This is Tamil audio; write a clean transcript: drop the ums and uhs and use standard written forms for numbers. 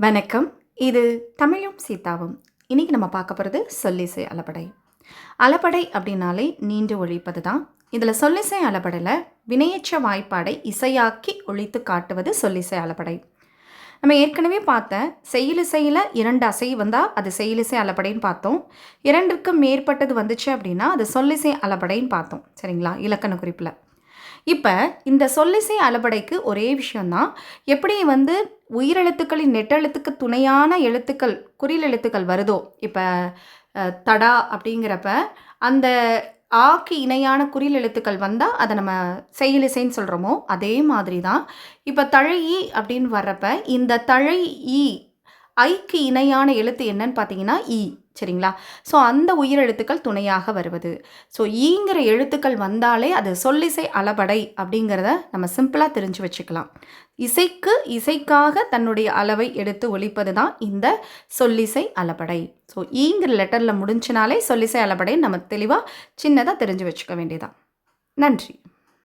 வணக்கம். இது தமிழும் சீதாவும். இன்னைக்கு நம்ம பார்க்க போகிறது சொல்லிசை அளபடை. அளபடை அப்படின்னாலே நீண்டு ஒழிப்பது தான். இதில் சொல்லிசை அளபடையில் வினையற்ற வாய்ப்பாடை இசையாக்கி ஒழித்து காட்டுவது சொல்லிசை அளபடை. நம்ம ஏற்கனவே பார்த்த செய்யுளிசையில் 2 அசை வந்தால் அது செய்யுளிசை அளபடைன்னு பார்த்தோம். 2க்கும் மேற்பட்டது வந்துச்சு அப்படின்னா அது சொல்லிசை அளபடைன்னு பார்த்தோம். சரிங்களா? இலக்கண குறிப்பில். இப்போ இந்த சொல்லிசை அளபடைக்கு ஒரே விஷயந்தான். எப்படி உயிரெழுத்துக்களின் நெட்டெழுத்துக்கு துணையான எழுத்துக்கள் குறில் எழுத்துக்கள் வருதோ, இப்போ தடா அப்படிங்கிறப்ப அந்த ஆக்கு இணையான குறில் எழுத்துக்கள் வந்தால் அதை நம்ம செய்யுளிசைன்னு சொல்கிறோமோ, அதே மாதிரி தான் இப்போ தழை ஈ அப்படின்னு வர்றப்ப இந்த தழை ஈ ஐக்கு இணையான எழுத்து என்னன்னு பார்த்தீங்கன்னா ஈ. சரிங்களா? ஸோ அந்த உயிரெழுத்துக்கள் துணையாக வருவது. ஸோ ஈங்கிற எழுத்துக்கள் வந்தாலே அது சொல்லிசை அளபடை அப்படிங்கிறத நம்ம சிம்பிளாக தெரிஞ்சு வச்சுக்கலாம். இசைக்காக தன்னுடைய அளவை எடுத்து ஒலிப்பது தான் இந்த சொல்லிசை அளபடை. ஸோ ஈங்கிற லெட்டரில் முடிஞ்சினாலே சொல்லிசை அளபடை நம்ம தெளிவாக சின்னதாக தெரிஞ்சு வச்சுக்க வேண்டியதான். நன்றி.